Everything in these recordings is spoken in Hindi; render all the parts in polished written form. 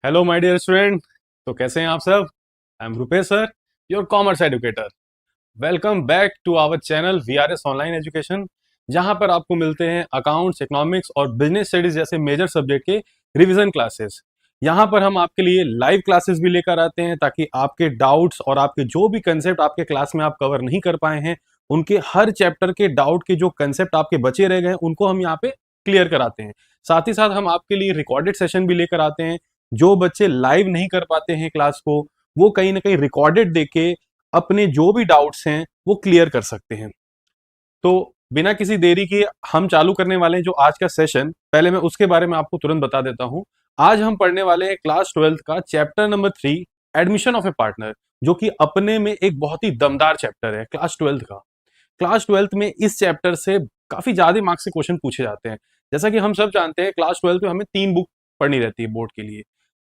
Hello my dear student. तो कैसे हैं आप सब? I am Rupesh sir, your commerce educator. Welcome back to our channel VRS online education, जहां पर आपको मिलते हैं अकाउंट्स, इकोनॉमिक्स और बिजनेस स्टडीज जैसे मेजर सब्जेक्ट के रिवीजन क्लासेस। यहां पर हम आपके लिए लाइव क्लासेस भी लेकर आते हैं ताकि आपके डाउट्स और आपके जो भी कंसेप्ट आपके क्लास में आप कवर नहीं कर पाए हैं, उनके हर चैप्टर के डाउट के जो कंसेप्ट आपके बचे रह गए हैं उनको हम यहाँ पे क्लियर कराते हैं। साथ ही साथ हम आपके लिए रिकॉर्डेड सेशन भी लेकर आते हैं। जो बच्चे लाइव नहीं कर पाते हैं क्लास को, वो कहीं ना कहीं रिकॉर्डेड देके अपने जो भी डाउट्स हैं वो क्लियर कर सकते हैं। तो बिना किसी देरी के हम चालू करने वाले हैं जो आज का सेशन। पहले मैं उसके बारे में आपको तुरंत बता देता हूं। आज हम पढ़ने वाले हैं क्लास 12th का chapter number 3, admission of A partner, जो कि अपने में एक बहुत ही दमदार चैप्टर है क्लास 12th का। क्लास 12th में इस चैप्टर से काफी ज्यादा मार्क्स के क्वेश्चन पूछे जाते हैं। जैसा कि हम सब जानते हैं, क्लास 12th में हमें 3 बुक पढ़नी रहती है बोर्ड के लिए।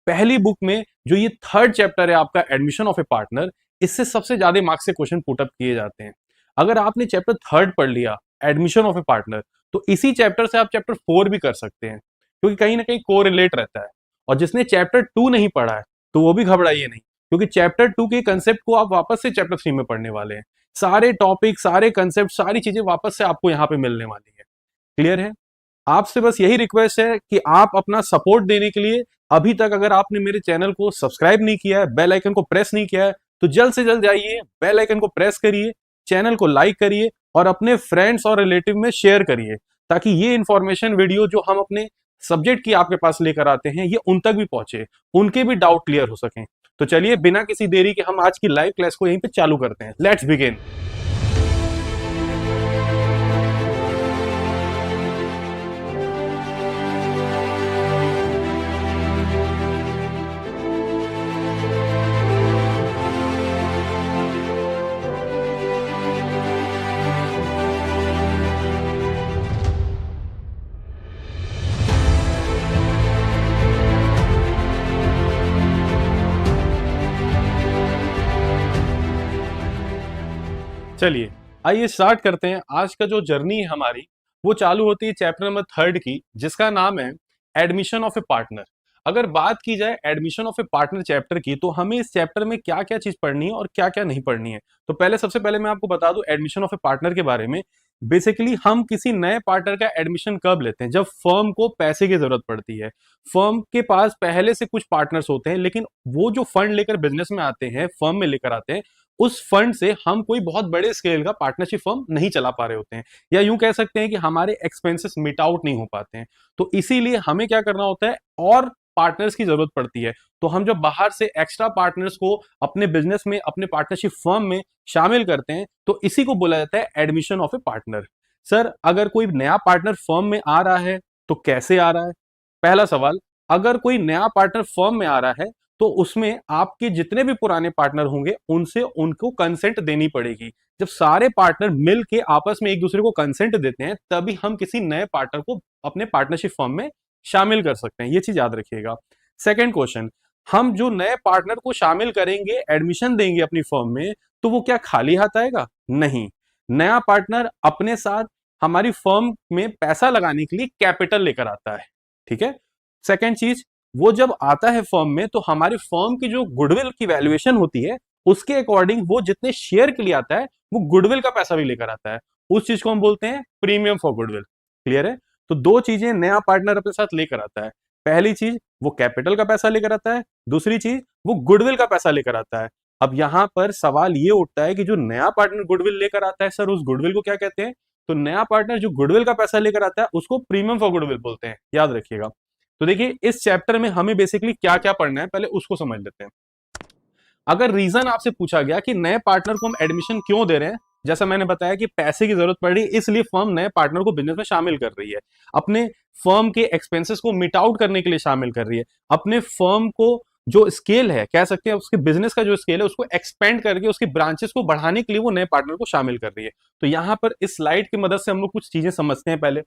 पहली बुक में जो ये थर्ड चैप्टर है आपका, एडमिशन ऑफ ए पार्टनर, इससे सबसे ज्यादा मार्क्स के क्वेश्चन पुटअप किए जाते हैं। अगर आपने चैप्टर थर्ड पढ़ लिया, एडमिशन ऑफ ए पार्टनर, तो इसी चैप्टर से आप चैप्टर 4 भी कर सकते हैं, क्योंकि कहीं ना कहीं कोरिलेट रहता है। और जिसने चैप्टर 2 नहीं पढ़ा है तो वो भी घबराइए नहीं, क्योंकि चैप्टर 2 के कंसेप्ट को आप वापस से चैप्टर 3 में पढ़ने वाले हैं। सारे टॉपिक, सारे कंसेप्ट, सारी चीजें वापस से आपको यहाँ पे मिलने वाली है। क्लियर है? आपसे बस यही रिक्वेस्ट है कि आप अपना सपोर्ट देने के लिए, अभी तक अगर आपने मेरे चैनल को सब्सक्राइब नहीं किया है, बेल आइकन को प्रेस नहीं किया है, तो जल्द से जल्द जाइए, बेल आइकन को प्रेस करिए, चैनल को लाइक करिए और अपने फ्रेंड्स और रिलेटिव में शेयर करिए, ताकि ये इंफॉर्मेशन वीडियो जो हम अपने सब्जेक्ट की आपके पास लेकर आते हैं, ये उन तक भी पहुंचे, उनके भी डाउट क्लियर हो सकें। तो चलिए बिना किसी देरी के हम आज की लाइव क्लास को यहीं पे चालू करते हैं। Let's begin. चलिए आइए स्टार्ट करते हैं। आज का जो जर्नी है हमारी, वो चालू होती है चैप्टर नंबर 3 की, जिसका नाम है एडमिशन ऑफ ए पार्टनर। अगर बात की जाए admission of A partner chapter की, तो हमें इस चैप्टर में क्या क्या चीज पढ़नी है और क्या क्या नहीं पढ़नी है। तो पहले सबसे पहले मैं आपको बता दूं एडमिशन ऑफ ए पार्टनर के बारे में। बेसिकली हम किसी नए पार्टनर का एडमिशन कब लेते हैं? जब फर्म को पैसे की जरूरत पड़ती है। फर्म के पास पहले से कुछ पार्टनर्स होते हैं, लेकिन वो जो फंड लेकर बिजनेस में आते हैं, फर्म में लेकर आते हैं, उस फंड से हम कोई बहुत बड़े स्केल का पार्टनरशिप फर्म नहीं चला पा रहे होते हैं, या यूं कह सकते हैं कि हमारे एक्सपेंसेस मिट आउट नहीं हो पाते हैं। तो इसीलिए हमें क्या करना होता है, और पार्टनर्स की जरूरत पड़ती है। तो हम जब बाहर से एक्स्ट्रा पार्टनर्स को अपने बिजनेस में, अपने पार्टनरशिप फर्म में शामिल करते हैं, तो इसी को बोला जाता है admission of A partner. Sir, अगर कोई नया पार्टनर फर्म में आ रहा है तो कैसे आ रहा है? पहला सवाल, अगर कोई नया पार्टनर फर्म में आ रहा है तो उसमें आपके जितने भी पुराने पार्टनर होंगे उनसे उनको कंसेंट देनी पड़ेगी। जब सारे पार्टनर मिल के आपस में एक दूसरे को कंसेंट देते हैं, तभी हम किसी नए पार्टनर को अपने पार्टनरशिप फर्म में शामिल कर सकते हैं। ये चीज याद रखिएगा। सेकंड क्वेश्चन, हम जो नए पार्टनर को शामिल करेंगे, एडमिशन देंगे अपनी फर्म में, तो वो क्या खाली हाथ आएगा? नहीं। नया पार्टनर अपने साथ हमारी फर्म में पैसा लगाने के लिए कैपिटल लेकर आता है। ठीक है। सेकंड चीज, वो जब आता है फर्म में, तो हमारी फर्म की जो गुडविल की वैल्यूएशन होती है, उसके अकॉर्डिंग वो जितने शेयर के लिए आता है, वो गुडविल का पैसा भी लेकर आता है। उस चीज को हम बोलते हैं प्रीमियम फॉर गुडविल। क्लियर है? तो दो चीजें नया पार्टनर अपने साथ लेकर आता है। पहली चीज, वो कैपिटल का पैसा लेकर आता है। दूसरी चीज, वो गुडविल का पैसा लेकर आता है। अब यहां पर सवाल ये उठता है कि जो नया पार्टनर गुडविल लेकर आता है, सर उस गुडविल को क्या कहते हैं? तो नया पार्टनर जो गुडविल का पैसा लेकर आता है, उसको प्रीमियम फॉर गुडविल बोलते हैं। याद रखिएगा। तो देखिए, इस चैप्टर में हमें बेसिकली क्या क्या पढ़ना है, पहले उसको समझ लेते हैं। अगर रीजन आपसे पूछा गया कि नए पार्टनर को हम एडमिशन क्यों दे रहे हैं, जैसा मैंने बताया कि पैसे की जरूरत पड़ रही है, इसलिए फर्म नए पार्टनर को बिजनेस में शामिल कर रही है, अपने फर्म के एक्सपेंसेस को मिट आउट करने के लिए शामिल कर रही है, अपने फर्म को जो स्केल है, कह सकते हैं उसके बिजनेस का जो स्केल है, उसको एक्सपेंड करके उसके ब्रांचेस को बढ़ाने के लिए वो नए पार्टनर को शामिल कर रही है। तो यहां पर इस स्लाइड की मदद से हम लोग कुछ चीजें समझते हैं। पहले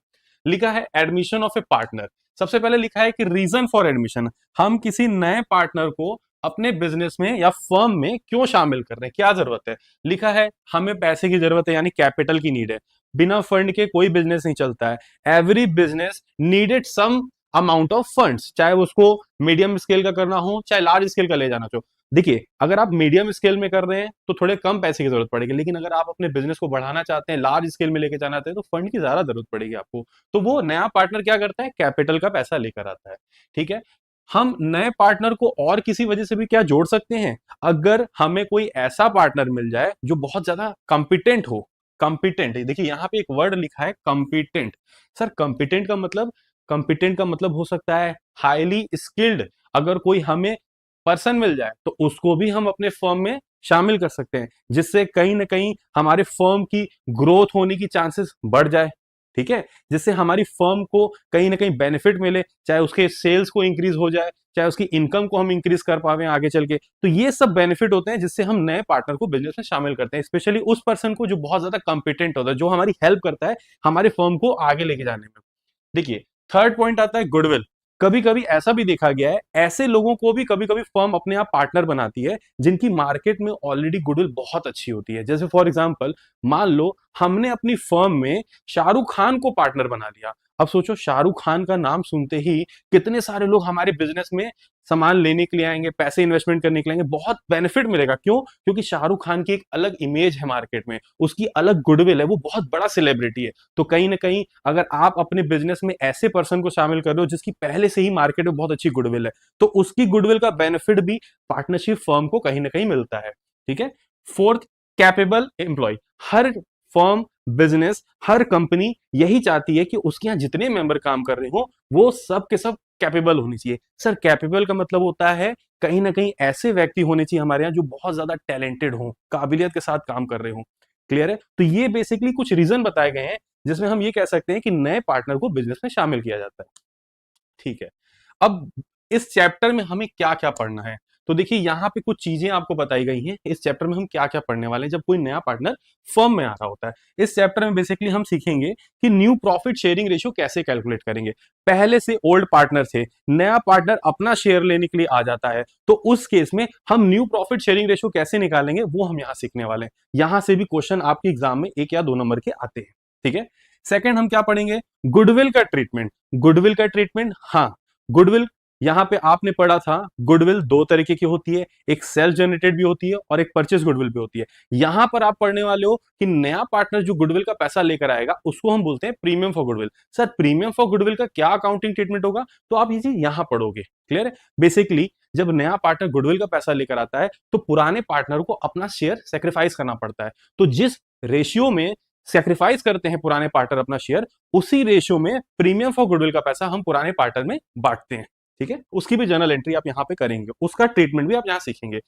लिखा है एडमिशन ऑफ ए पार्टनर। सबसे पहले लिखा है कि रीजन फॉर एडमिशन, हम किसी नए पार्टनर को अपने बिजनेस में या फर्म में क्यों शामिल कर रहे हैं, क्या जरूरत है। लिखा है हमें पैसे की जरूरत है, यानी कैपिटल की नीड है। बिना फंड के कोई बिजनेस नहीं चलता है। Every business needed some amount of funds, चाहे उसको मीडियम स्केल का करना हो चाहे लार्ज स्केल का ले जाना चाहो। देखिए, अगर आप मीडियम स्केल में कर रहे हैं तो थोड़े कम पैसे की जरूरत पड़ेगी, लेकिन अगर आप अपने बिजनेस को बढ़ाना चाहते हैं, लार्ज स्केल में लेके जाना चाहते हैं, तो फंड की ज्यादा जरूरत पड़ेगी आपको। तो वो नया पार्टनर क्या करता है, कैपिटल का पैसा लेकर आता है। ठीक है, हम नए पार्टनर को और किसी वजह से भी क्या जोड़ सकते हैं, अगर हमें कोई ऐसा पार्टनर मिल जाए जो बहुत ज्यादा कॉम्पिटेंट हो। कॉम्पिटेंट, देखिए यहां पे एक वर्ड लिखा है कॉम्पिटेंट। सर कॉम्पिटेंट का मतलब हो सकता है हाईली स्किल्ड। अगर कोई हमें पर्सन मिल जाए तो उसको भी हम अपने फर्म में शामिल कर सकते हैं, जिससे कहीं ना कहीं हमारे फर्म की ग्रोथ होने की चांसेस बढ़ जाए। ठीक है, जिससे हमारी फर्म को कहीं ना कहीं बेनिफिट मिले, चाहे उसके सेल्स को इंक्रीज हो जाए, चाहे उसकी इनकम को हम इंक्रीज कर पावे आगे चल के। तो ये सब बेनिफिट होते हैं जिससे हम नए पार्टनर को बिजनेस में शामिल करते हैं, स्पेशली उस पर्सन को जो बहुत ज्यादा कॉम्पिटेंट होता है, जो हमारी हेल्प करता है हमारे फर्म को आगे लेके जाने में। देखिए, थर्ड पॉइंट आता है गुडविल। कभी कभी ऐसा भी देखा गया है, ऐसे लोगों को भी कभी कभी फर्म अपने आप पार्टनर बनाती है जिनकी मार्केट में ऑलरेडी गुडविल बहुत अच्छी होती है। जैसे फॉर एग्जांपल, मान लो हमने अपनी फर्म में शाहरुख खान को पार्टनर बना लिया। अब सोचो, शाहरुख खान का नाम सुनते ही कितने सारे लोग हमारे बिजनेस में सामान लेने के लिए आएंगे, पैसे इन्वेस्टमेंट करने के लिए आएंगे, बहुत बेनिफिट मिलेगा। क्यों? क्योंकि शाहरुख खान की एक अलग इमेज है मार्केट में, उसकी अलग गुडविल है, वो बहुत बड़ा सेलिब्रिटी है। तो कहीं ना कहीं अगर आप अपने बिजनेस में ऐसे पर्सन को शामिल कर रहे हो जिसकी पहले से ही मार्केट में बहुत अच्छी गुडविल है, तो उसकी गुडविल का बेनिफिट भी पार्टनरशिप फर्म को कहीं ना कहीं मिलता है। ठीक है, फोर्थ, कैपेबल एम्प्लॉय। हर फर्म, बिजनेस, हर कंपनी यही चाहती है कि उसके यहां जितने मेंबर काम कर रहे हो वो सब के सब कैपेबल होनी चाहिए। सर, कैपेबल का मतलब होता है कहीं ना कहीं ऐसे व्यक्ति होने चाहिए हमारे यहाँ जो बहुत ज्यादा टैलेंटेड हो, काबिलियत के साथ काम कर रहे हो। क्लियर है? तो ये बेसिकली कुछ रीजन बताए गए हैं जिसमें हम ये कह सकते हैं कि नए पार्टनर को बिजनेस में शामिल किया जाता है। ठीक है, अब इस चैप्टर में हमें क्या क्या पढ़ना है, तो देखिए यहां पे कुछ चीजें आपको बताई गई हैं। इस चैप्टर में हम क्या क्या पढ़ने वाले हैं जब कोई नया पार्टनर फर्म में आ रहा होता है। इस चैप्टर में बेसिकली हम सीखेंगे कि न्यू प्रॉफिट शेयरिंग रेशियो कैसे कैलकुलेट करेंगे। पहले से ओल्ड पार्टनर थे, नया पार्टनर अपना शेयर लेने के लिए आ जाता है, तो उस केस में हम न्यू प्रॉफिट शेयरिंग रेशियो कैसे निकालेंगे वो हम यहां सीखने वाले हैं। यहां से भी क्वेश्चन आपके एग्जाम में 1 या 2 नंबर के आते हैं। ठीक है, सेकंड हम क्या पढ़ेंगे, गुडविल का ट्रीटमेंट। गुडविल का ट्रीटमेंट, हाँ, गुडविल यहां पे आपने पढ़ा था, गुडविल 2 तरीके की होती है, एक सेल्फ जनरेटेड भी होती है और एक परचेज गुडविल भी होती है। यहां पर आप पढ़ने वाले हो कि नया पार्टनर जो गुडविल का पैसा लेकर आएगा उसको हम बोलते हैं premium for goodwill. Sir, premium for goodwill का क्या अकाउंटिंग ट्रीटमेंट होगा, तो आप ये चीज यहां पढ़ोगे। क्लियर है? बेसिकली जब नया पार्टनर गुडविल का पैसा लेकर आता है तो पुराने पार्टनर को अपना शेयर सेक्रीफाइस करना पड़ता है। तो जिस रेशियो में सेक्रीफाइस करते हैं पुराने पार्टनर अपना शेयर, उसी रेशियो में प्रीमियम फॉर गुडविल का पैसा हम पुराने पार्टनर में बांटते हैं। ठीक है, उसकी भी जर्नल एंट्री आप यहां पे करेंगे, उसका ट्रीटमेंट भी आप यहां सीखेंगे।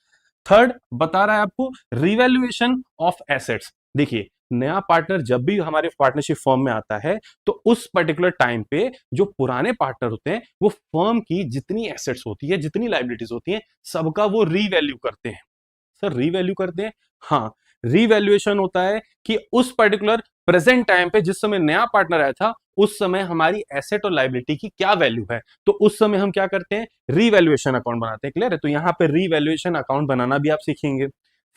थर्ड बता रहा है आपको रिवैल्यूएशन ऑफ एसेट्स। देखिए, नया पार्टनर जब भी हमारे पार्टनरशिप फर्म में आता है तो उस पर्टिकुलर टाइम पे जो पुराने पार्टनर होते हैं वो फर्म की जितनी एसेट्स होती है, जितनी लाइबिलिटीज होती हैं, सबका वो रीवैल्यू करते हैं। सर, रीवैल्यू करते हैं? हाँ, रीवैल्यूएशन होता है कि उस पर्टिकुलर प्रेजेंट टाइम पे जिस समय नया पार्टनर आया था उस समय हमारी एसेट और लाइबिलिटी की क्या वैल्यू है, तो उस समय हम क्या करते हैं, रीवैल्यूएशन अकाउंट बनाते हैं। क्लियर है? तो यहां पे रीवैल्यूएशन अकाउंट बनाना भी आप सीखेंगे।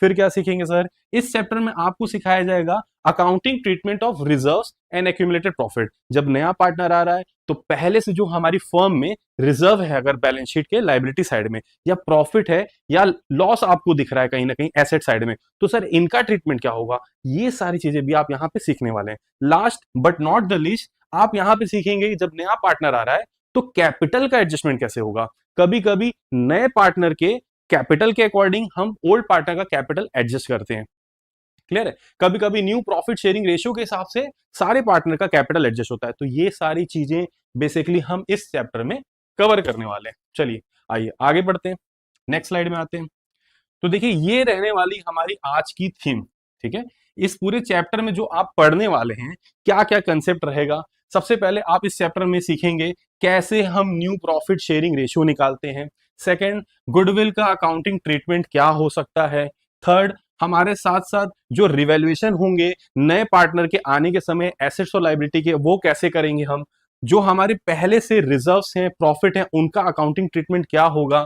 फिर क्या सीखेंगे सर, इस चैप्टर में आपको सिखाया जाएगा accounting treatment of reserves and accumulated profit. जब नया पार्टनर आ रहा है तो पहले से जो हमारी फर्म में रिजर्व है, अगर बैलेंस शीट के लाइबिलिटी साइड में, या प्रॉफिट है या लॉस आपको दिख रहा है कहीं ना कहीं एसेट साइड में, तो सर इनका ट्रीटमेंट क्या होगा, ये सारी चीजें भी आप यहां पे सीखने वाले हैं। Last but not the least, आप यहां पे सीखेंगे कि जब नया पार्टनर आ रहा है तो कैपिटल का एडजस्टमेंट कैसे होगा। कभी कभी नए पार्टनर के कैपिटल के अकॉर्डिंग हम ओल्ड पार्टनर का कैपिटल एडजस्ट करते हैं। क्लियर है? कभी कभी न्यू प्रॉफिट शेयरिंग रेशियो के हिसाब से सारे पार्टनर का कैपिटल एडजस्ट होता है। तो ये सारी चीजें बेसिकली हम इस चैप्टर में कवर करने वाले हैं। चलिए आइए आगे बढ़ते हैं, नेक्स्ट स्लाइड में आते हैं। तो देखिए, ये रहने वाली हमारी आज की थीम। ठीक है, इस पूरे चैप्टर में जो आप पढ़ने वाले हैं क्या क्या कंसेप्ट रहेगा। सबसे पहले आप इस चैप्टर में सीखेंगे कैसे हम न्यू प्रॉफिट शेयरिंग रेशियो निकालते हैं। सेकंड, गुडविल का अकाउंटिंग ट्रीटमेंट क्या हो सकता है। थर्ड, हमारे साथ साथ जो रिवैल्यूएशन होंगे नए पार्टनर के आने के समय एसेट्स और लाइबिलिटी के, वो कैसे करेंगे हम। जो हमारे पहले से रिजर्व्स हैं, प्रॉफिट हैं, उनका अकाउंटिंग ट्रीटमेंट क्या होगा।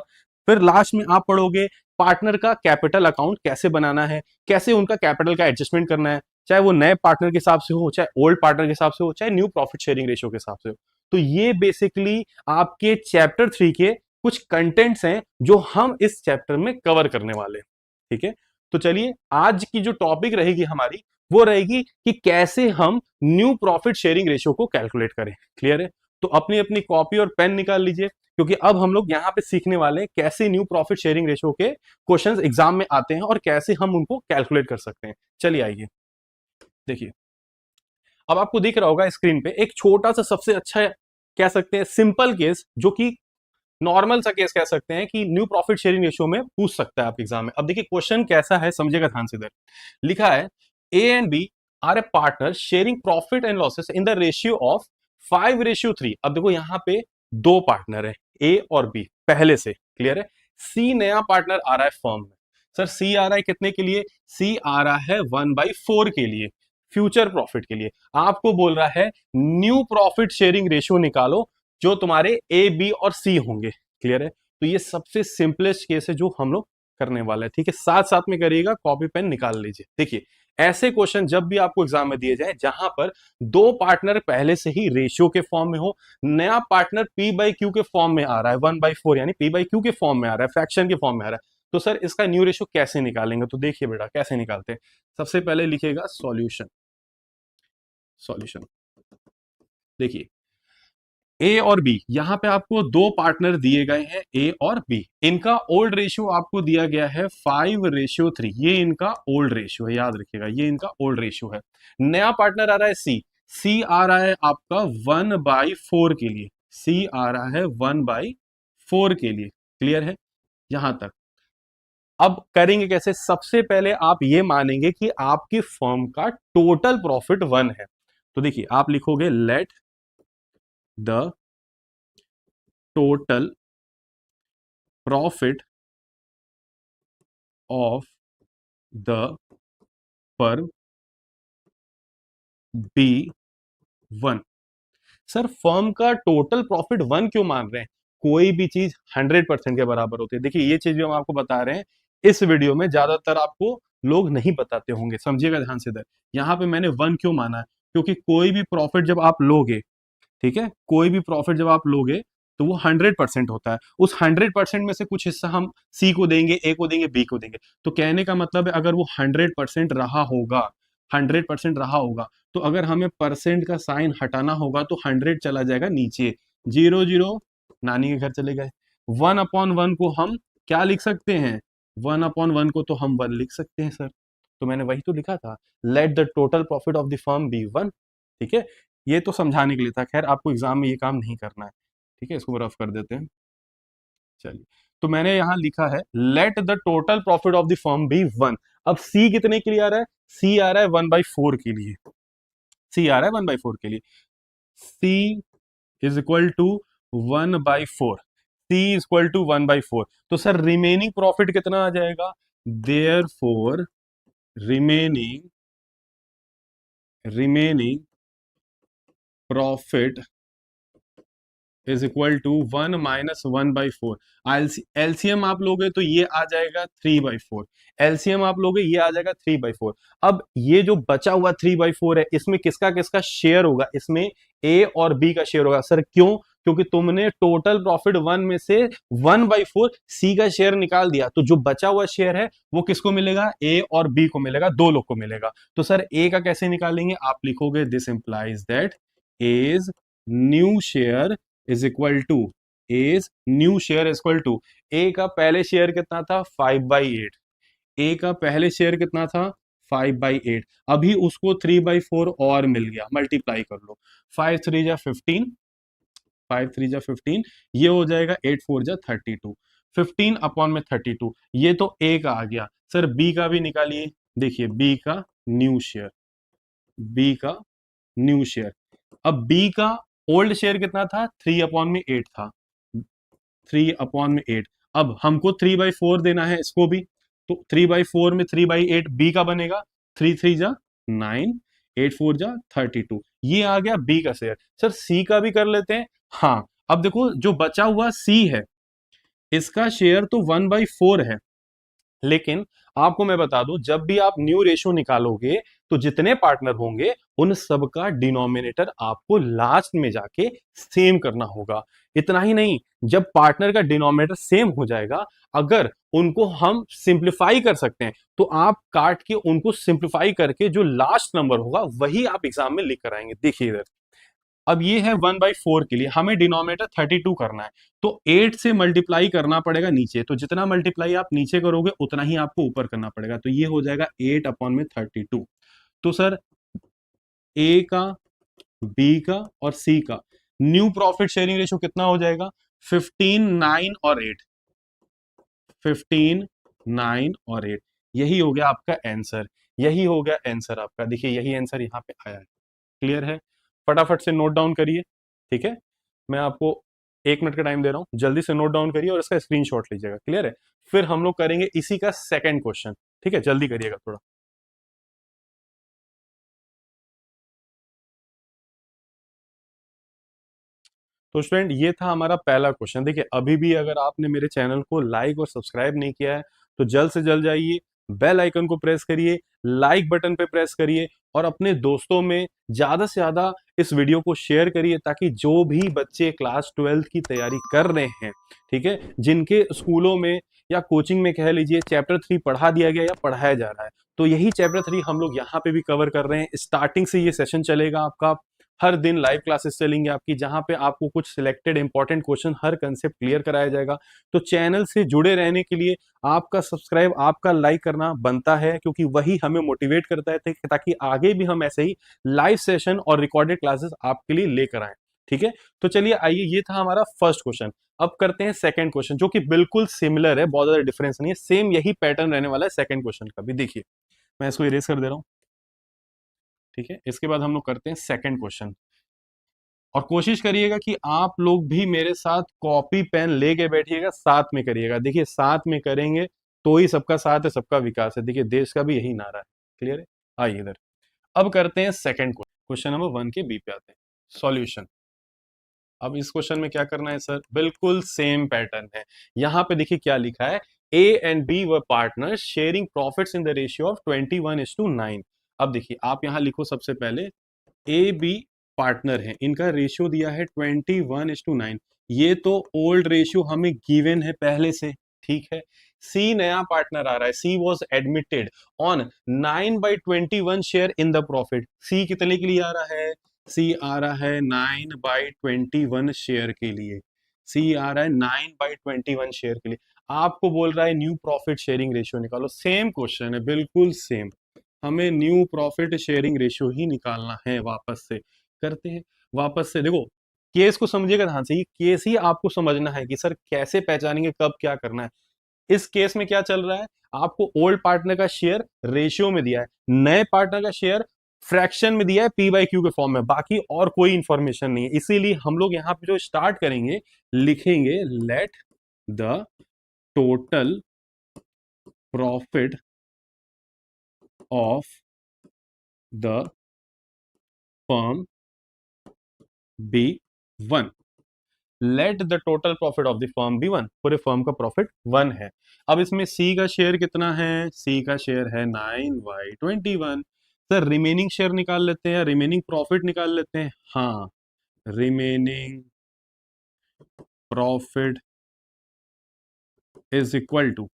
फिर लास्ट में आप पढ़ोगे पार्टनर का कैपिटल अकाउंट कैसे बनाना है, कैसे उनका कैपिटल का एडजस्टमेंट करना है, चाहे वो नए पार्टनर के हिसाब से हो, चाहे ओल्ड पार्टनर के हिसाब से हो, चाहे न्यू प्रॉफिट शेयरिंग रेशियो के हिसाब से हो। तो ये बेसिकली आपके चैप्टर 3 के कुछ कंटेंट्स हैं जो हम इस चैप्टर में कवर करने वाले हैं। ठीक है, तो चलिए आज की जो टॉपिक रहेगी हमारी वो रहेगी कि कैसे हम न्यू प्रॉफिट शेयरिंग रेशियो को कैलकुलेट करें। क्लियर है? तो अपनी अपनी कॉपी और पेन निकाल लीजिए, क्योंकि अब हम लोग यहां पे सीखने वाले हैं कैसे न्यू प्रॉफिट शेयरिंग रेशियो के क्वेश्चंस एग्जाम में आते हैं और कैसे हम उनको कैलकुलेट कर सकते हैं। चलिए आइए देखिए, अब आपको दिख रहा होगा स्क्रीन पे एक छोटा सा सबसे अच्छा कह सकते हैं सिंपल केस, जो कि नॉर्मल सा केस कह सकते हैं कि न्यू प्रॉफिट शेयरिंग रेशियो में पूछ सकता है आप एग्जाम में। अब देखिए क्वेश्चन कैसा है, समझिएगा ध्यान से। इधर लिखा है A and B are a partner sharing profit and losses in the ratio of 5:3। अब देखो यहां पे दो पार्टनर है, ए और बी पहले से। क्लियर है? सी नया पार्टनर आ रहा है फर्म में। सर सी आ रहा है कितने के लिए? सी आ रहा है 1/4 के लिए, फ्यूचर प्रॉफिट के लिए। आपको बोल रहा है न्यू प्रॉफिट शेयरिंग रेशियो निकालो जो तुम्हारे ए बी और सी होंगे। क्लियर है? तो ये सबसे सिंपलेस्ट केस है जो हम लोग करने वाले हैं। ठीक है, साथ साथ में करिएगा, कॉपी पेन निकाल लीजिए। देखिए ऐसे क्वेश्चन जब भी आपको एग्जाम में दिए जाए जहां पर दो पार्टनर पहले से ही रेशियो के फॉर्म में हो, नया पार्टनर पी बाई क्यू के फॉर्म में आ रहा है 1/4, यानी पी बाई क्यू के फॉर्म में आ रहा है, फ्रैक्शन के फॉर्म में आ रहा है, तो सर इसका न्यू रेशियो कैसे निकालेंगे? तो देखिए बेटा कैसे निकालते हैं। सबसे पहले लिखिएगा सॉल्यूशन। सॉल्यूशन देखिए, ए और बी, यहां पे आपको दो पार्टनर दिए गए हैं ए और बी। इनका ओल्ड रेशियो आपको दिया गया है 5:3। ये इनका ओल्ड रेशियो है, याद रखिएगा ये इनका ओल्ड रेशियो है। नया पार्टनर आ रहा है सी। सी आ रहा है आपका 1/4 के लिए। सी आ रहा है 1/4 के लिए। क्लियर है यहां तक? अब करेंगे कैसे? सबसे पहले आप ये मानेंगे कि आपकी फर्म का टोटल प्रॉफिट 1 है। तो देखिए आप लिखोगे let the total profit of the firm be 1। Sir firm का टोटल प्रॉफिट 1 क्यों मान रहे हैं? कोई भी चीज 100% के बराबर होती है। देखिए ये चीज भी हम आपको बता रहे हैं इस वीडियो में, ज्यादातर आपको लोग नहीं बताते होंगे, समझिएगा ध्यान से। इधर यहां पे मैंने 1 क्यों माना है? क्योंकि कोई भी प्रॉफिट जब आप लोगे, ठीक है, कोई भी प्रॉफिट जब आप लोगे तो वो 100% होता है। उस 100% में से कुछ हिस्सा हम सी को देंगे, ए को देंगे, बी को देंगे। तो कहने का मतलब है अगर वो 100% रहा होगा, 100% रहा होगा, तो अगर हमें परसेंट का साइन हटाना होगा तो 100 चला जाएगा नीचे, 0 0 नानी के घर चले गए। 1/1 को हम क्या लिख सकते हैं? 1/1 को तो हम 1 लिख सकते हैं सर। तो मैंने वही तो लिखा था, let the total profit of the firm be 1। ठीक है, ये तो समझाने के लिए था। खैर आपको एग्जाम में ये काम नहीं करना है। ठीक है, इसको रफ कर देते हैं। चलिए, तो मैंने यहां लिखा है let the total profit of the firm be 1। अब सी कितने के लिए आ रहा है? सी आ रहा है 1/4 के लिए। सी आ रहा है 1/4 के लिए। C is equal to 1/4। C is equal to 1/4। तो सर रिमेनिंग प्रॉफिट कितना आ जाएगा? There four remaining profit is equal to 1 minus 1/4। LCM आप लोगे तो ये आ जाएगा 3/4। एलसीएम आप लोगे ये आ जाएगा 3/4। अब ये जो बचा हुआ 3/4 है, इसमें किसका किसका शेयर होगा? इसमें ए और बी का शेयर होगा। सर क्यों? क्योंकि तुमने टोटल प्रॉफिट 1 में से 1/4 सी का शेयर निकाल दिया, तो जो बचा हुआ शेयर है वो किसको मिलेगा? ए और बी को मिलेगा, दो लोग को मिलेगा। तो सर ए का कैसे निकालेंगे? आप लिखोगे this implies that A's new share is equal to, A's new share is equal to, A का पहले शेयर कितना था? 5/8। ए का पहले शेयर कितना था? 5/8। अभी उसको 3/4 और मिल गया, मल्टीप्लाई कर लो। 5 3 जा 15, 5 3 जा 15, ये हो जाएगा 8 4 जा 32। 15/32, ये तो ए का आ गया। सर बी का भी निकालिए। देखिए बी का न्यू शेयर, बी का न्यू शेयर। अब बी का ओल्ड शेयर कितना था? 3/8 था, 3/8। अब हमको 3/4 देना है इसको भी, तो 3/4 में 3/8 बी का बनेगा। 3 3 जा 9, 8 4 जा 32। ये आ गया बी का शेयर। सर सी का भी कर लेते हैं। हाँ, अब देखो जो बचा हुआ सी है, इसका शेयर तो 1/4 है, लेकिन आपको मैं बता दूं, जब भी आप न्यू रेशियो निकालोगे तो जितने पार्टनर होंगे उन सबका डिनोमिनेटर आपको लास्ट में जाके सेम करना होगा। इतना ही नहीं, जब पार्टनर का डिनोमिनेटर सेम हो जाएगा, अगर उनको हम सिंप्लीफाई कर सकते हैं तो आप काट के उनको सिंप्लीफाई करके जो लास्ट नंबर होगा वही आप एग्जाम में लिख कर आएंगे। देखिए इधर, अब ये है 1/4 के लिए हमें डिनोमिनेटर 32 करना है, तो 8 से मल्टीप्लाई करना पड़ेगा नीचे, तो जितना मल्टीप्लाई आप नीचे करोगे उतना ही आपको ऊपर करना पड़ेगा, तो ये हो जाएगा 8/32। तो सर ए का, बी का और सी का न्यू प्रॉफिट शेयरिंग रेशियो कितना हो जाएगा? 15, 9 और 8। 15, 9 और 8, यही हो गया आपका आंसर। यही हो गया आंसर आपका, देखिए यही आंसर यहां पे आया है। क्लियर है? फटाफट से नोट डाउन करिए, ठीक है? मैं आपको 1 मिनट का टाइम दे रहा हूं, जल्दी से नोट डाउन करिए और इसका स्क्रीनशॉट लीजिएगा। क्लियर है? फिर हम लोग करेंगे इसी का सेकंड क्वेश्चन, ठीक है? जल्दी करिएगा थोड़ा। तो स्टूडेंट, ये था हमारा पहला क्वेश्चन। देखिए अभी भी अगर आपने मेरे चैनल को लाइक और सब्सक्राइब नहीं किया है तो जल्द से जल्द जाइए, बेल आइकन को प्रेस करिए, लाइक बटन पे प्रेस करिए और अपने दोस्तों में ज्यादा से ज्यादा इस वीडियो को शेयर करिए, ताकि जो भी बच्चे क्लास 12th की तैयारी कर रहे हैं, ठीक है, जिनके स्कूलों में या कोचिंग में कह लीजिए चैप्टर 3 पढ़ा दिया गया या पढ़ाया जा रहा है, तो यही चैप्टर 3 हम लोग यहाँ पे भी कवर कर रहे हैं। स्टार्टिंग से ये सेशन चलेगा आपका, हर दिन लाइव क्लासेस चलेंगे आपकी, जहां पे आपको कुछ सिलेक्टेड इंपॉर्टेंट क्वेश्चन, हर कंसेप्ट क्लियर कराया जाएगा। तो चैनल से जुड़े रहने के लिए आपका सब्सक्राइब, आपका लाइक करना बनता है, क्योंकि वही हमें मोटिवेट करता है ताकि आगे भी हम ऐसे ही लाइव सेशन और रिकॉर्डेड क्लासेस आपके लिए लेकर आए। ठीक है, तो चलिए आइए, ये था हमारा फर्स्ट क्वेश्चन। अब करते हैं सेकंड क्वेश्चन, जो कि बिल्कुल सिमिलर है, बहुत ज्यादा डिफरेंस नहीं है, सेम यही पैटर्न रहने वाला है सेकंड क्वेश्चन का भी। देखिए मैं इसको इरेज कर दे रहा हूं, ठीक है? इसके बाद हम लोग करते हैं सेकंड क्वेश्चन, और कोशिश करिएगा कि आप लोग भी मेरे साथ कॉपी पेन लेके बैठिएगा, साथ में करिएगा। देखिए साथ में करेंगे तो ही सबका साथ है, सबका विकास है। देखिए देश का भी यही नारा है। क्लियर है? आइए इधर, अब करते हैं सेकंड क्वेश्चन नंबर 1 के बी पे आते हैं, सॉल्यूशन। अब इस क्वेश्चन में क्या करना है सर? बिल्कुल सेम पैटर्न है। यहां पे देखिए क्या लिखा है, A and B were partners sharing profits in the ratio of 21:9। अब देखिए आप यहां लिखो सबसे पहले, ए बी पार्टनर है, इनका रेशियो दिया है 21:9। ये तो ओल्ड रेशियो हमें गिवन है पहले से, ठीक है। सी नया पार्टनर आ रहा है, C was admitted on 9/21 share in the profit. C कितने के लिए आ रहा है? सी आ रहा है 9/21 शेयर के लिए। सी आ रहा है 9/21 शेयर के लिए। आपको बोल रहा है न्यू प्रॉफिट शेयरिंग रेशियो निकालो। सेम क्वेश्चन है, बिल्कुल सेम। हमें न्यू प्रॉफिट शेयरिंग रेशियो ही निकालना है। वापस से करते हैं, वापस से देखो, केस को समझिएगा ध्यान से। ये केस ही आपको समझना है कि सर कैसे पहचानेंगे, कब क्या करना है। इस केस में क्या चल रहा है, आपको ओल्ड पार्टनर का शेयर रेशियो में दिया है, नए पार्टनर का शेयर फ्रैक्शन में दिया है, P/Q के फॉर्म में, बाकी और कोई इंफॉर्मेशन नहीं है। इसीलिए हम लोग यहां पे जो स्टार्ट करेंगे, लिखेंगे let the total profit of the firm be 1। Let the total profit of the firm be 1, पूरे फर्म का प्रॉफिट 1 है। अब इसमें सी का शेयर कितना है? सी का शेयर है 9/21। सर रिमेनिंग शेयर निकाल लेते हैं, रिमेनिंग प्रॉफिट निकाल लेते हैं। हाँ, remaining profit is equal to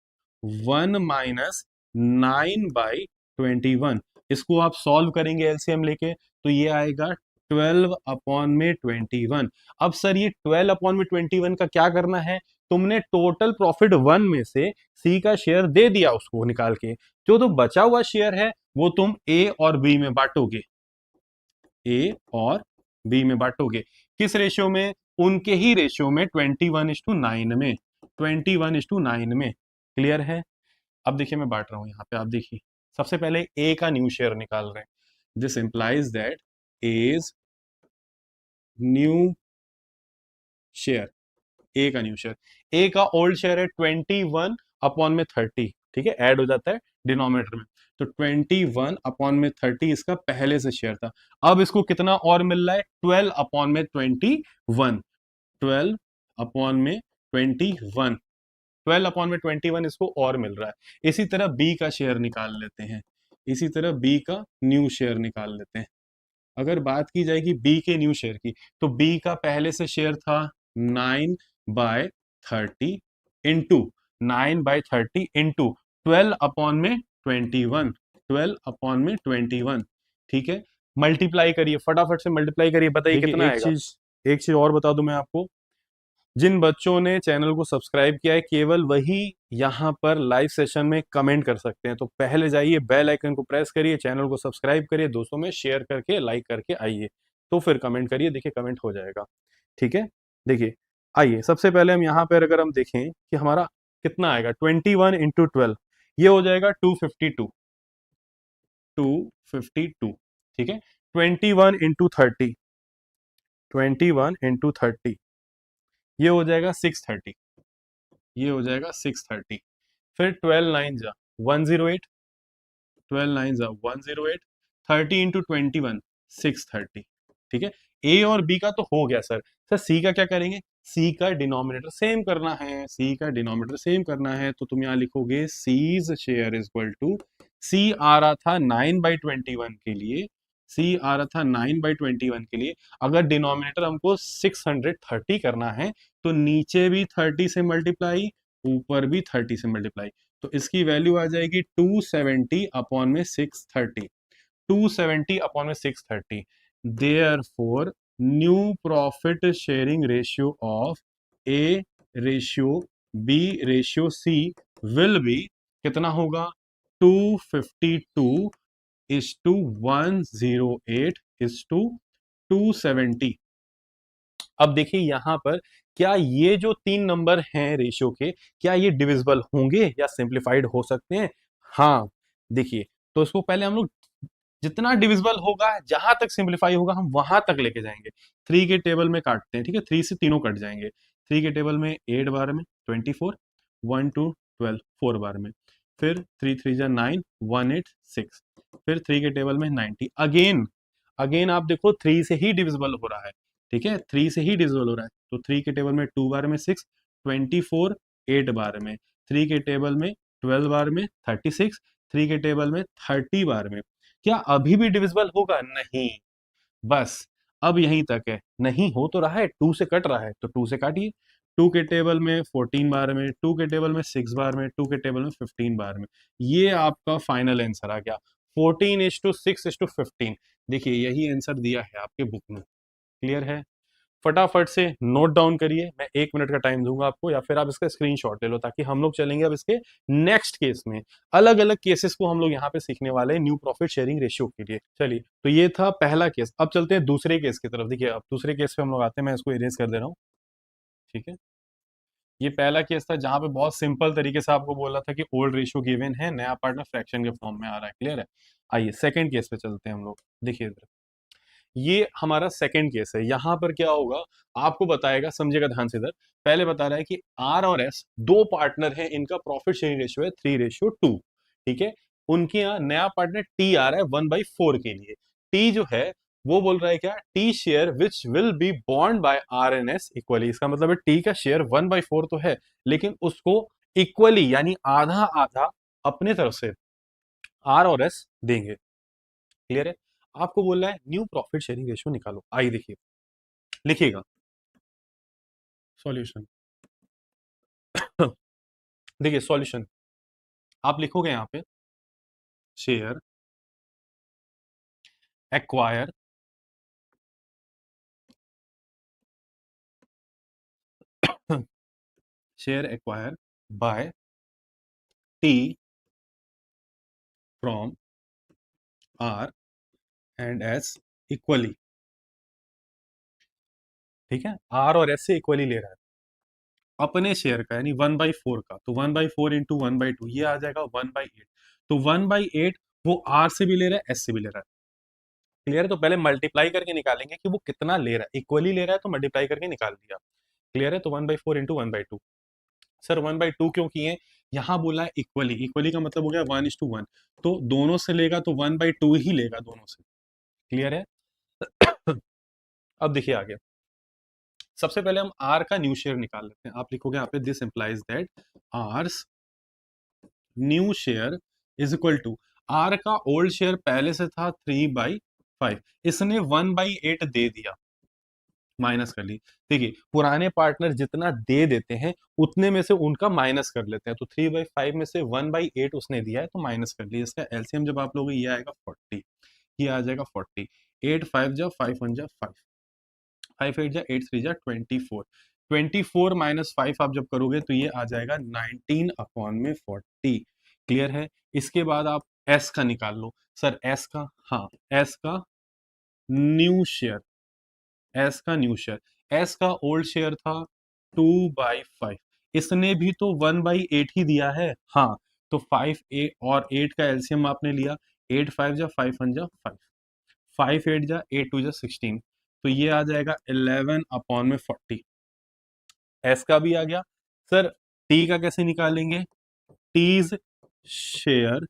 1 minus 9/21। इसको आप सॉल्व करेंगे एलसीएम लेके, तो ये आएगा 12/21। अब सर ये 12/21 का क्या करना है? तुमने टोटल प्रॉफिट 1 में से सी का शेयर दे दिया उसको निकाल के, जो तो बचा हुआ शेयर है वो तुम ए और बी में बांटोगे। ए और बी में बांटोगे किस रेशियो में? उनके ही रेशियो में, 21:9 में। 21:9 में। क्लियर है? अब देखिए मैं बांट रहा हूं यहां पे, आप देखिए सबसे पहले ए का न्यू शेयर निकाल रहे हैं। This implies that A's new share, A का न्यू शेयर, ए का ओल्ड शेयर है 21/30, ठीक है, ऐड हो जाता है डिनोमिनेटर में। तो 21/30 इसका पहले से शेयर था। अब इसको कितना और मिल रहा है? 12/21। 12/21, 12 अपॉन में 21 इसको और मिल रहा है। इसी तरह बी का शेयर निकाल लेते हैं, इसी तरह बी का न्यू शेयर निकाल लेते हैं। अगर बात की जाएगी बी के न्यू शेयर की, तो बी का पहले से शेयर था 9/30 इंटू 9/30 इंटू 12 अपॉन में 21, 12 अपॉन में 21। ठीक है, मल्टीप्लाई करिए, फटाफट से मल्टीप्लाई करिए, बताइए कितना आएगा। एक चीज और बता दूं मैं आपको, जिन बच्चों ने चैनल को सब्सक्राइब किया है केवल वही यहाँ पर लाइव सेशन में कमेंट कर सकते हैं। तो पहले जाइए, बेल आइकन को प्रेस करिए, चैनल को सब्सक्राइब करिए, दोस्तों में शेयर करके लाइक करके आइए, तो फिर कमेंट करिए। देखिए कमेंट हो जाएगा। ठीक है, देखिए आइए, सबसे पहले हम यहाँ पर अगर हम देखें कि हमारा कितना आएगा, 21 इंटू 12, ये हो जाएगा 252, 252। ठीक है, 21 इंटू 30, 21 इंटू 30, ये हो जाएगा 630, ये हो जाएगा 630। फिर 12 नाइन जा 108, 12 नाइन जा 108, 30 इंटू 21 630। ठीक है, ए और बी का तो हो गया सर। सर सी का क्या करेंगे, सी का डिनोमिनेटर सेम करना है, सी का डिनोमिनेटर सेम करना है, तो तुम यहां लिखोगे C's share is equal to, C आ रहा था 9/21 के लिए, सी आ रहा था 9/21 के लिए। अगर डिनोमिनेटर हमको 630 करना है, तो नीचे भी 30 से मल्टीप्लाई, ऊपर भी 30 से मल्टीप्लाई, तो इसकी वैल्यू आ जाएगी 270 अपॉन में 630, 270 अपॉन में 630। Therefore new profit sharing ratio of A ratio B ratio C will be, कितना होगा, 252 इज टू 108 इज टू 270। अब देखिए यहां पर, क्या ये जो तीन नंबर हैं रेशियो के, क्या ये डिविजिबल होंगे या सिंप्लीफाइड हो सकते हैं। हाँ, देखिए, तो इसको पहले हम लोग जितना डिविजिबल होगा, जहां तक सिंप्लीफाई होगा हम वहां तक लेके जाएंगे। 3 के टेबल में काटते हैं, ठीक है, 3 से तीनों कट जाएंगे। 3 के टेबल में 8 बार में 24, 1 टू 12 4 बार में, फिर 3 3 जा 9, 186, फिर 3 के टेबल में 90। अगेन अगेन आप देखो 3 से ही डिविजिबल हो रहा है, ठीक है, 3 से ही डिविजिबल हो रहा है, तो 3 के टेबल में 2 बार में 6, 24 8 बार में, 3 के टेबल में 12 बार में 36, 3 के टेबल में 30 बार में। क्या अभी भी डिविजिबल होगा, नहीं, बस अब यहीं तक है, नहीं हो तो रहा है, 2 से कट रहा है तो 2 से काटिए। 2 के टेबल में 14 बार में, 2 के टेबल में 6 बार में, 2 के टेबल में 15 बार में, ये आपका फाइनल आंसर आ गया, 14:6:15। देखिए यही आंसर दिया है आपके बुक में। क्लियर है, फटाफट से नोट डाउन करिए, मैं 1 मिनट का टाइम दूंगा आपको, या फिर आप इसका स्क्रीनशॉट ले लो, ताकि हम लोग चलेंगे अब इसके नेक्स्ट केस में। अलग अलग केसेस को हम लोग यहाँ पे सीखने वाले हैं न्यू प्रॉफिट शेयरिंग रेशियो के लिए। चलिए, तो ये था पहला केस। अब चलते हैं दूसरे केस की तरफ। देखिए अब दूसरे केस पे हम लोग आते हैं, मैं इसको इरेज कर दे रहा हूँ। ठीक है, ये पहला केस था जहां पे बहुत सिंपल तरीके से आपको बोला था कि ओल्ड रेशियो गिवन है, नया पार्टनर फ्रैक्शन के फॉर्म में आ रहा है। क्लियर है, आइए सेकंड केस पे चलते हैं हम लोग। देखिए इधर, ये हमारा सेकंड केस है। यहां पर क्या होगा आपको बताएगा, समझिएगा ध्यान से। इधर पहले बता रहा है कि आर और एस दो पार्टनर हैं, इनका प्रॉफिट शेयरिंग रेशियो है 3:2। ठीक है, उनके यहाँ नया पार्टनर टी आ रहा है 1/4 के लिए। टी जो है वो बोल रहा है क्या, T share which will be बॉन्ड by R and S equally. इसका मतलब है टी का शेयर 1/4 तो है, लेकिन उसको इक्वली यानी आधा आधा अपने तरफ से आर और एस देंगे। क्लियर है, आपको बोल रहा है न्यू प्रॉफिट शेयरिंग रेशियो निकालो। आइए देखिए, लिखिएगा सॉल्यूशन। देखिए सॉल्यूशन आप लिखोगे यहां पे, share acquire share acquire by T from R and S equally. ठीक है, आर और एस से इक्वली ले रहा है अपने शेयर का, यानी 1/4 का, तो 1/4 इंटू 1/2 ये आ जाएगा 1/8। तो 1/8 वो आर से भी ले रहा है, एस से भी ले रहा है। क्लियर है, तो पहले मल्टीप्लाई करके निकालेंगे कि वो कितना ले रहा है, इक्वली ले रहा है तो मल्टीप्लाई करके निकाल दिया। क्लियर है, तो 1/4 इंटू 1/2। सर 1/2 क्यों किए, यहां बोला है इक्वली, इक्वली का मतलब हो गया 1:1, तो दोनों से लेगा तो 1/2 ही लेगा दोनों से। क्लियर है, अब देखिए आगे, सबसे पहले हम आर का न्यू शेयर निकाल लेते हैं। आप लिखोगे यहाँ पे this implies that R's new share is equal to, R का ओल्ड शेयर पहले से था 3/5, इसने 1/8 दे दिया, माइनस कर ली। देखिए पुराने पार्टनर जितना दे देते हैं उतने में से उनका माइनस कर लेते हैं, तो 3/5 में से 1/8 उसने दिया है तो माइनस कर लिया। इसका एलसीएम जब आप लोगे ये आएगा 40, ये आ जाएगा 40। 8 5 जा 5 1 जा 5, 5 8 जा 8 3 जा 24, 24 माइनस 5 आप जब करोगे तो ये आ जाएगा 19 अपॉन में 40। क्लियर है। इसके बाद आप एस का निकाल लो। सर एस का, हाँ एस का न्यू शेयर, एस का न्यू शेयर, एस का ओल्ड शेयर था 2/5, इसने भी तो 1/8 ही दिया है, हाँ तो 5 और 8 का एलसीएम आपने लिया, 8 5 जा 5 1 जा 5, 5 8 जा 8 2 जा 16, तो ये आ जाएगा 11 अपॉन में 40। एस का भी आ गया। सर टी का कैसे निकालेंगे, T's share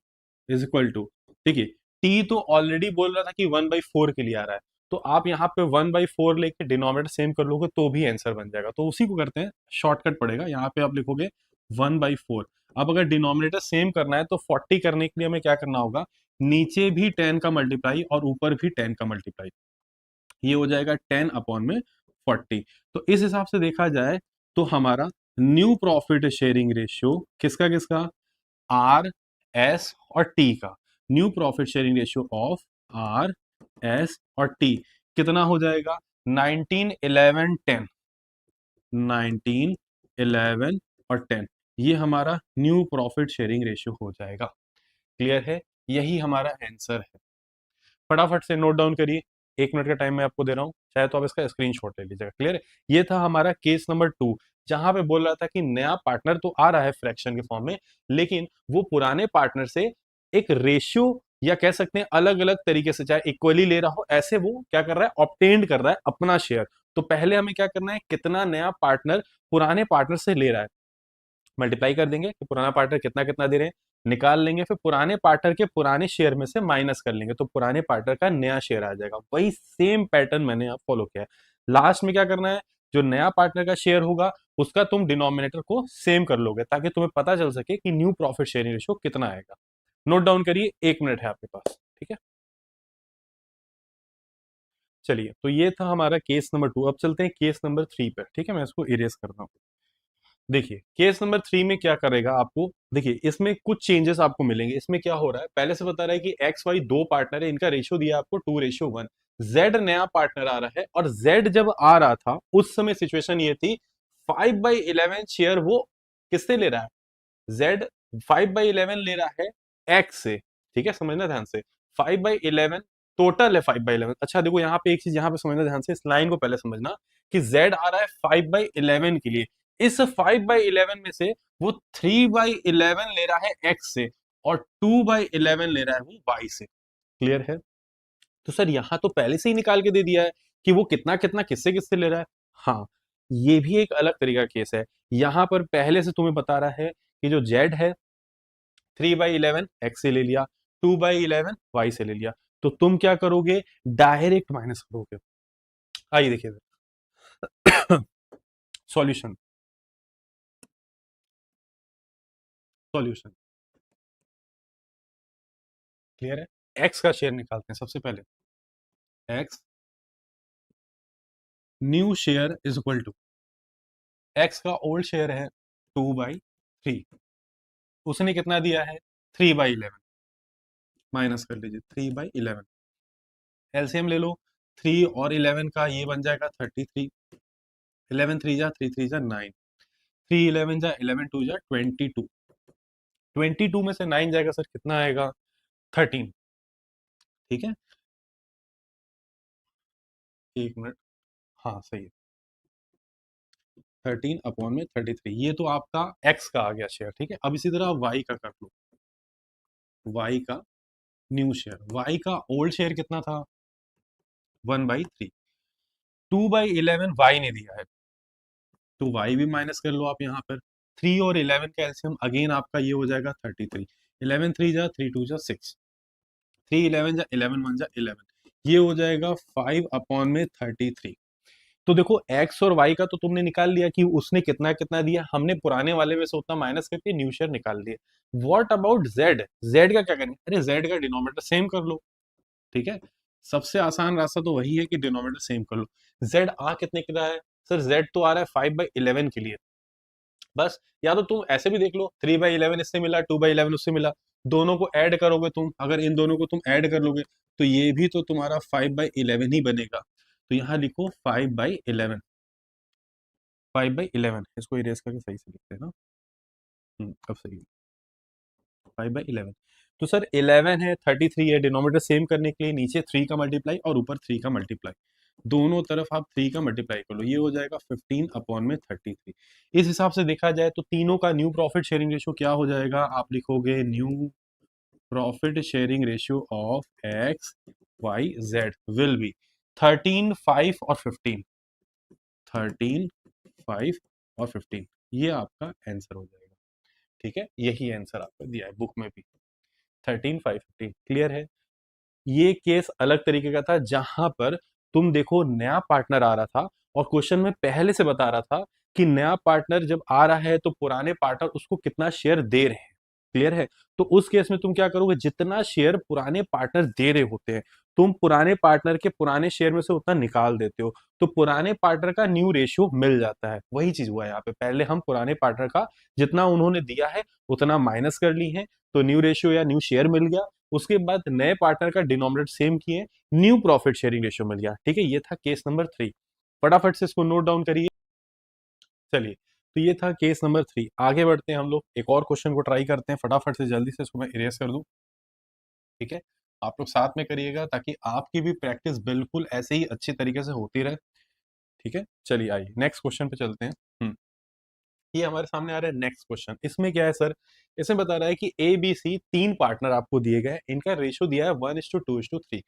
is equal to, देखिए टी तो ऑलरेडी बोल रहा था कि 1/4 के लिए आ रहा है, तो आप यहाँ पे 1/4 लेके डिनोमिनेटर सेम कर लोगे तो भी आंसर बन जाएगा। तो उसी को करते हैं, शॉर्टकट पड़ेगा, यहाँ पे आप लिखोगे 1/4। अब अगर डिनोमिनेटर सेम करना है तो 40 करने के लिए हमें क्या करना होगा, नीचे भी 10 का मल्टीप्लाई और ऊपर भी 10 का मल्टीप्लाई, ये हो जाएगा 10 अपॉन में 40। तो इस हिसाब से देखा जाए तो हमारा न्यू प्रॉफिट शेयरिंग रेशियो किसका किसका, आर एस और टी का, new profit sharing ratio of R S और टी कितना हो जाएगा, 19 11 10, 19 11 और 10, ये हमारा न्यू प्रॉफिट शेयरिंग रेशियो हो जाएगा। क्लियर है, यही हमारा आंसर है। फटाफट से नोट डाउन करिए, 1 मिनट का टाइम मैं आपको दे रहा हूं, चाहे तो आप इसका स्क्रीनशॉट ले लीजिएगा। क्लियर है, ये था हमारा केस नंबर 2, जहां पे बोल रहा था कि नया पार्टनर तो आ रहा है फ्रैक्शन के फॉर्म में, लेकिन वो पुराने पार्टनर से एक रेशियो या कह सकते हैं अलग अलग तरीके से, चाहे इक्वली ले रहा हो, ऐसे वो क्या कर रहा है, ऑब्टेंड कर रहा है अपना शेयर। तो पहले हमें क्या करना है, कितना नया पार्टनर पुराने पार्टनर से ले रहा है, मल्टीप्लाई कर देंगे कि पुराना पार्टनर कितना कितना दे रहे हैं, निकाल लेंगे, फिर पुराने पार्टनर के पुराने शेयर में से माइनस कर लेंगे तो पुराने पार्टनर का नया शेयर आ जाएगा। वही सेम पैटर्न मैंने यहाँ फॉलो किया है। लास्ट में क्या करना है, जो नया पार्टनर का शेयर होगा उसका तुम डिनोमिनेटर को सेम कर लोगे ताकि तुम्हें पता चल सके कि न्यू प्रॉफिट शेयरिंग रेशियो कितना आएगा। नोट डाउन करिए, 1 मिनट है आपके पास, ठीक है। चलिए, तो ये था हमारा केस नंबर 2। अब चलते हैं केस नंबर 3 पर, ठीक है, मैं इसको इरेज कर रहा हूँ। देखिए केस नंबर 3 में क्या करेगा आपको, देखिए इसमें कुछ चेंजेस आपको मिलेंगे। इसमें क्या हो रहा है, पहले से बता रहा है कि एक्स वाई दो पार्टनर है, इनका रेशियो दिया आपको 2:1। जेड नया पार्टनर आ रहा है, और जेड जब आ रहा था उस समय सिचुएशन ये थी 5/11 शेयर वो किससे ले रहा है, जेड 5/11 ले रहा है एक्स से, ठीक है, समझना ध्यान से। 5/11 टोटल है, 5/11। अच्छा देखो यहाँ पे एक चीज यहाँ पे समझना ध्यान से, इस लाइन को पहले समझना कि जेड आ रहा है 5/11 के लिए, इस 5/11 में से वो 3/11 ले रहा है एक्स से और 2/11 ले रहा है वो वाई से। क्लियर है। तो सर यहाँ तो पहले से ही निकाल के दे दिया है कि वो कितना कितना किससे किससे ले रहा है। हाँ, ये भी एक अलग तरीका केस है। यहाँ पर पहले से तुम्हें बता रहा है कि जो जेड है 3/11 एक्स से ले लिया, 2/11 वाई से ले लिया, तो तुम क्या करोगे, डायरेक्ट माइनस करोगे। आइए देखिए सॉल्यूशन, सॉल्यूशन क्लियर है। एक्स का शेयर निकालते हैं सबसे पहले, X new share is equal to, X का ओल्ड शेयर है 2/3, उसने कितना दिया है 3/11, माइनस कर लीजिए 3/11, एलसीएम ले लो, 3 और 11 का ये बन जाएगा 33, 11 3 जा 3 3 जा 9, 3 11 जा 11 2 जा 22, 22 में से 9 जाएगा सर कितना आएगा 13, ठीक है। 1 मिनट, हाँ सही है, 13 अपॉन में 33, ये तो आपका एक्स का आ गया शेयर, ठीक है। अब इसी तरह वाई का कर लो, वाई का न्यू शेयर, वाई का ओल्ड शेयर कितना था 1/3, 2/11 वाई ने दिया है, तो वाई भी माइनस कर लो आप यहाँ पर। 3 और 11 का एलसीएम अगेन आपका ये हो जाएगा 33, 11 3 जा 3 2 जा 6, 3 11 जा 11 1 जा 11, ये हो जाएगा 5 अपॉन में 33। तो देखो एक्स और वाई का तो तुमने निकाल लिया कि उसने कितना कितना दिया, हमने पुराने वाले में से उतना माइनस करके न्यू शेयर निकाल दिया। व्हाट अबाउट जेड, जेड का क्या करेंगे, अरे जेड का डिनोमिनेटर सेम कर लो, ठीक है। सबसे आसान रास्ता तो वही है कि डिनोमिनेटर सेम कर लो। जेड आ कितने के रहा है सर, जेड तो आ रहा है 5/11 के लिए। बस या तो तुम ऐसे भी देख लो, 3/11 इससे मिला, 2/11 उससे मिला, दोनों को ऐड करोगे तुम, अगर इन दोनों को तुम ऐड कर लोगे तो ये भी तो तुम्हारा 5/11 ही बनेगा। तो यहाँ लिखो 5/11, 5/11, इसको इरेज करके सही से लिखते हैं ना। अब सही है, 5/11। तो सर 11 है, 33 है, डिनोमिनेटर सेम करने के लिए नीचे 3 का मल्टीप्लाई और ऊपर 3 का मल्टीप्लाई, दोनों तरफ आप 3 का मल्टीप्लाई कर लो, ये हो जाएगा 15/33। इस हिसाब से देखा जाए तो तीनों का न्यू प्रॉफिट शेयरिंग रेशियो क्या हो जाएगा, आप लिखोगे new profit sharing ratio of X Y Z will be 13, 5 और 15, 13, 5 और 15, ये आपका आंसर हो जाएगा। ठीक है, यही आंसर आपको दिया है बुक में भी, 13, 5, 15। क्लियर है। ये केस अलग तरीके का था जहां पर तुम देखो नया पार्टनर आ रहा था और क्वेश्चन में पहले से बता रहा था कि नया पार्टनर जब आ रहा है तो पुराने पार्टनर उसको कितना शेयर दे रहे हैं। क्लियर है। तो उस केस में तुम क्या करोगे, जितना शेयर पुराने पार्टनर दे रहे होते हैं तुम पुराने पार्टनर के पुराने शेयर में से उतना निकाल देते हो, तो पुराने पार्टनर का न्यू रेशियो मिल जाता है। वही चीज हुआ है यहाँ पे, पहले हम पुराने पार्टनर का जितना उन्होंने दिया है उतना माइनस कर ली है, तो न्यू रेशियो या न्यू शेयर मिल गया। उसके बाद नए पार्टनर का डिनोमिनेटर सेम किए, न्यू प्रॉफिट शेयरिंग रेशियो मिल गया। ठीक है, ये था केस नंबर 3। फटाफट से इसको नोट डाउन करिए। चलिए, तो ये था केस नंबर 3। आगे बढ़ते हैं हम लोग, एक और क्वेश्चन को ट्राई करते हैं फटाफट से, जल्दी से इसको मैं इरेज कर दूं। ठीक है, आप लोग साथ में करिएगा ताकि आपकी भी प्रैक्टिस बिल्कुल ऐसे ही अच्छी तरीके से होती रहे। ठीक है, चलिए आइए नेक्स्ट क्वेश्चन पे चलते हैं। ये हमारे सामने आ रहा है नेक्स्ट क्वेश्चन। इसमें क्या है सर, इसमें बता रहा है कि ए बी सी तीन पार्टनर आपको दिए गए, इनका रेशियो दिया है 1:2:3।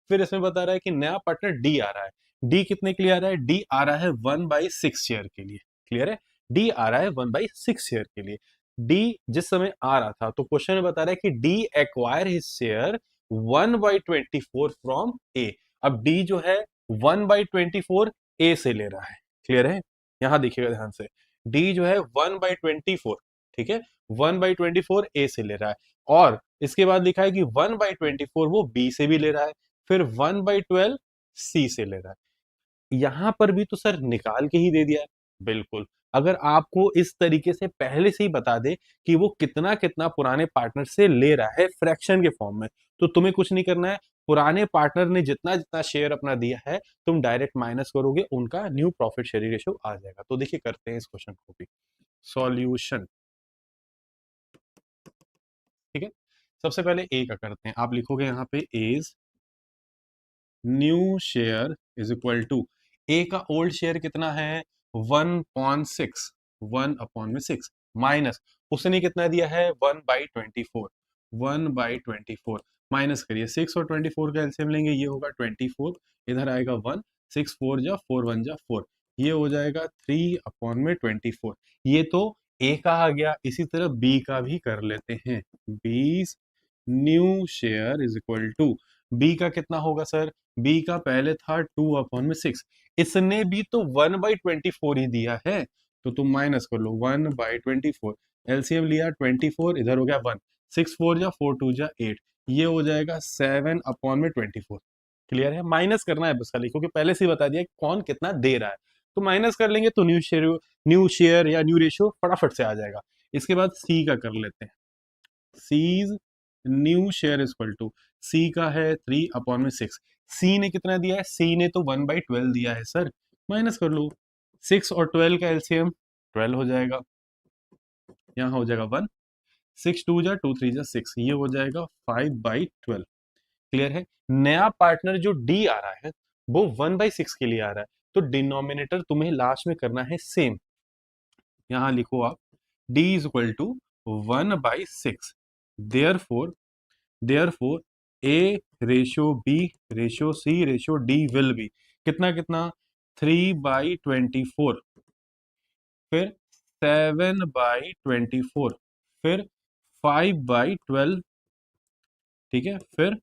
फिर इसमें बता रहा है कि नया पार्टनर डी आ रहा है। डी कितने के लिए आ रहा है, डी आ रहा है 1/6 शेयर के लिए। क्लियर है, डी आ रहा है 1/6 शेयर के लिए। डी जिस समय आ रहा था तो क्वेश्चन में बता रहा है कि D acquire his share 1/24 from A. अब डी जो है 1/24 ए से ले रहा है। क्लियर है, यहां देखिएगा ध्यान से, डी जो है 1/24, ठीक है, 1/24 ए से ले रहा है, और इसके बाद लिखा है कि 1/24 वो बी से भी ले रहा है, फिर 1/12 सी से ले रहा है। यहां पर भी तो सर निकाल के ही दे दिया है। बिल्कुल, अगर आपको इस तरीके से पहले से ही बता दे कि वो कितना कितना पुराने पार्टनर से ले रहा है फ्रैक्शन के फॉर्म में, तो तुम्हें कुछ नहीं करना है, पुराने पार्टनर ने जितना जितना शेयर अपना दिया है तुम डायरेक्ट माइनस करोगे, उनका न्यू प्रॉफिट शेयरिंग रेशियो आ जाएगा। तो देखिए करते हैं इस क्वेश्चन को भी सॉल्यूशन। ठीक है, सबसे पहले ए का करते हैं, आप लिखोगे यहाँ पे A's new share is equal to, A का ओल्ड शेयर कितना है 1/6, 1/6 माइनस उसने कितना दिया है 1/24, 1/24 माइनस करिए 6 और 24 का एलसीएम लेंगे, ये होगा 24, इधर आएगा 1, 6 4 जा 4 1 जा 4, ये हो जाएगा 3/24। ये तो ए का आ गया, इसी तरह बी का भी कर लेते हैं। B new share is equal to, B का कितना होगा सर, बी का पहले था 2/6, इसने भी तो 1/24 ही दिया है, तो तुम माइनस कर लो 1/24, एलसीएम लिया 24, इधर हो गया 1, 6 4 जा 4 2 जा 8, ये हो जाएगा 7/24। क्लियर है, माइनस करना है बस खाली, क्योंकि पहले से ही बता दिया कि कौन कितना दे रहा है, तो माइनस कर लेंगे तो न्यू शेयर या न्यू रेशियो फटाफट से आ जाएगा। इसके बाद सी का कर लेते हैं, C's new share is equal to, C का है 3/6, सी ने कितना दिया है, सी ने तो 1/12 दिया है सर, माइनस कर लो, 6 और 12 का एलसीएम 12 हो जाएगा, यहाँ हो जाएगा 1, 6 2 जा 2 3 जा 6, ये हो जाएगा 5/12। क्लियर है, नया पार्टनर जो डी आ रहा है वो 1/6 के लिए आ रहा है, तो डिनोमिनेटर तुम्हें लास्ट में करना है सेम, यहाँ लिखो आप d is equal to 1/6, therefore therefore A ratio B ratio C ratio D will be कितना कितना 3/24, फिर 7/24, फिर 5/12, ठीक है, फिर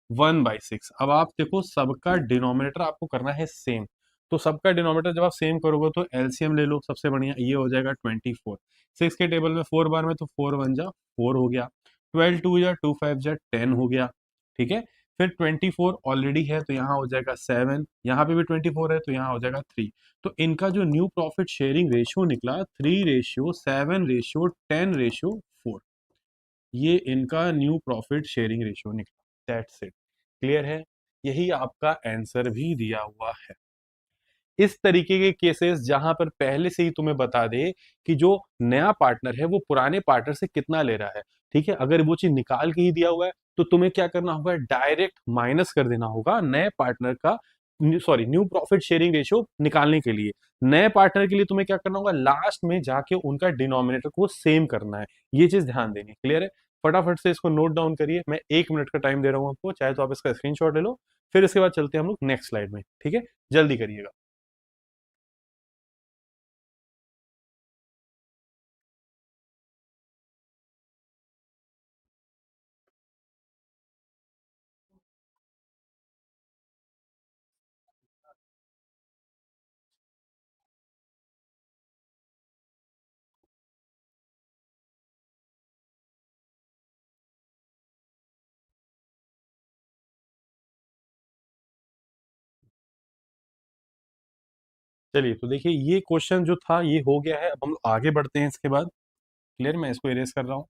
1/6। अब आप देखो सबका डिनोमिनेटर आपको करना है सेम, तो सबका डिनोमिनेटर जब आप सेम करोगे तो एलसीएम ले लो, सबसे बढ़िया ये हो जाएगा 24। 6 के टेबल में 4 बार में, तो 4 1 जा 4 हो गया, 12 2 जा 2 5 जा 10 हो गया। ठीक है, फिर 24 ऑलरेडी है तो यहाँ हो जाएगा 7, यहाँ पे भी 24 है तो यहाँ हो जाएगा 3। तो इनका जो न्यू प्रॉफिट शेयरिंग रेशियो निकला 3:7:10:4, ये इनका न्यू प्रॉफिट शेयरिंग रेशियो निकला। दैट्स इट, क्लियर है, यही आपका आंसर भी दिया हुआ है। इस तरीके के केसेस जहां पर पहले से ही तुम्हें बता दे कि जो नया पार्टनर है वो पुराने पार्टनर से कितना ले रहा है, ठीक है, अगर वो चीज निकाल के ही दिया हुआ है तो तुम्हें क्या करना होगा, डायरेक्ट माइनस कर देना होगा नए पार्टनर का, sorry new profit sharing ratio निकालने के लिए। नए पार्टनर के लिए तुम्हें क्या करना होगा, लास्ट में जाके उनका डिनोमिनेटर को सेम करना है, ये चीज ध्यान देनी, क्लियर है। फटाफट से इसको नोट डाउन करिए, मैं 1 मिनट का टाइम दे रहा हूं आपको, चाहे तो आप इसका स्क्रीनशॉट ले लो, फिर इसके बाद चलते हैं हम लोग नेक्स्ट स्लाइड में, ठीक है, जल्दी करिएगा। चलिए तो देखिए ये क्वेश्चन जो था ये हो गया है, अब हम लोग आगे बढ़ते हैं इसके बाद, क्लियर, मैं इसको इरेज कर रहा हूँ।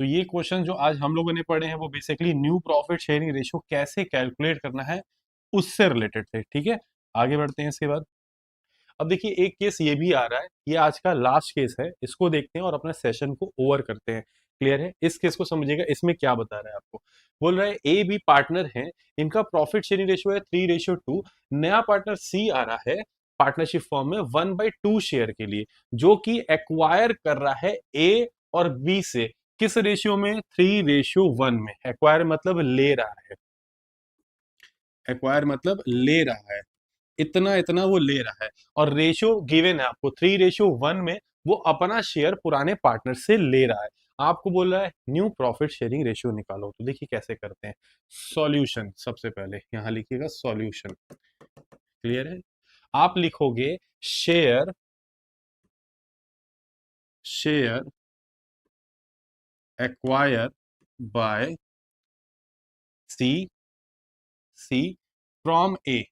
तो ये क्वेश्चन जो आज हम लोगों ने पढ़े हैं वो basically new profit sharing ratio कैसे कैलकुलेट करना है उससे रिलेटेड थे, ठीक है। आगे बढ़ते हैं इसके बाद। अब देखिए एक केस ये भी आ रहा है, ये आज का लास्ट केस है, इसको देखते हैं और अपने सेशन को ओवर करते हैं, क्लियर है। इस केस को समझिएगा, इसमें क्या बता रहा है आपको, बोल रहा है ए बी पार्टनर हैं, इनका प्रॉफिट शेयरिंग रेशियो है 3:2, नया पार्टनर सी आ रहा है पार्टनरशिप फॉर्म में 1/2 शेयर के लिए, जो कि एक्वायर कर रहा है ए और बी से, किस रेशियो में, 3:1 में। एक्वायर मतलब ले रहा है, एक्वायर मतलब ले रहा है, इतना इतना वो ले रहा है, और रेशियो गिवन है आपको 3:1 में, वो अपना शेयर पुराने पार्टनर से ले रहा है। आपको बोल रहा है न्यू प्रॉफिट शेयरिंग रेशियो निकालो, तो देखिए कैसे करते हैं। सॉल्यूशन, सबसे पहले यहां लिखिएगा सॉल्यूशन, क्लियर है। आप लिखोगे share, share acquire by C, C from A,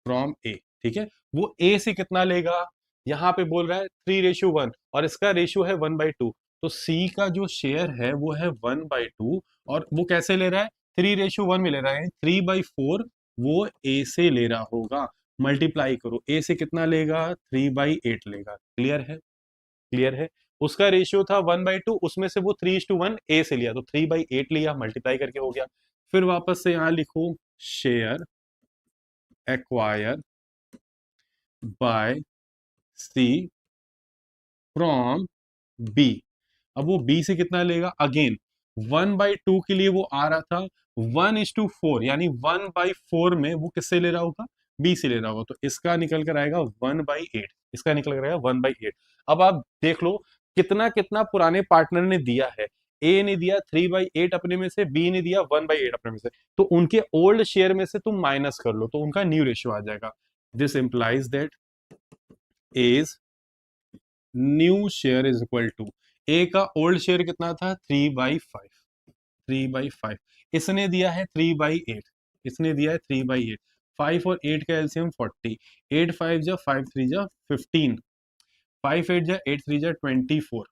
from A, ठीक है। वो ए से कितना लेगा, यहां पे बोल रहा है 3:1 और इसका रेशियो है 1/2, तो सी का जो शेयर है वो है 1/2, और वो कैसे ले रहा है, 3:1 में ले रहा है, 3/4 वो ए से ले रहा होगा। मल्टीप्लाई करो, ए से कितना लेगा, 3/8 लेगा, क्लियर है, क्लियर है। उसका रेशियो था 1/2, उसमें से वो 3:1 ए से लिया, तो 3/8 लिया, मल्टीप्लाई करके हो गया। फिर वापस से यहां लिखो share acquire by C from B. अब वो बी से कितना लेगा, अगेन 1/2 के लिए वो आ रहा था 1:4, यानी 1/4 में वो किससे ले रहा होगा, बी से ले रहा होगा, तो इसका निकल कर आएगा 1/8, इसका निकल कर आएगा 1/8। अब आप देख लो कितना कितना पुराने पार्टनर ने दिया है, ए ने दिया 3/8 अपने में से, बी ने दिया 1/8 अपने में से, तो उनके ओल्ड शेयर में से तुम माइनस कर लो तो उनका न्यू रेशियो आ जाएगा। This implies that A's new share is equal to, A का ओल्ड शेयर कितना था, 3/5, 3/5, इसने दिया है 3/8, इसने दिया है 3/8, 5 और 8 का एलसीएम 40, 8 5 जा 5 3 जा 15, 5 8 जा 8 3 जा 24,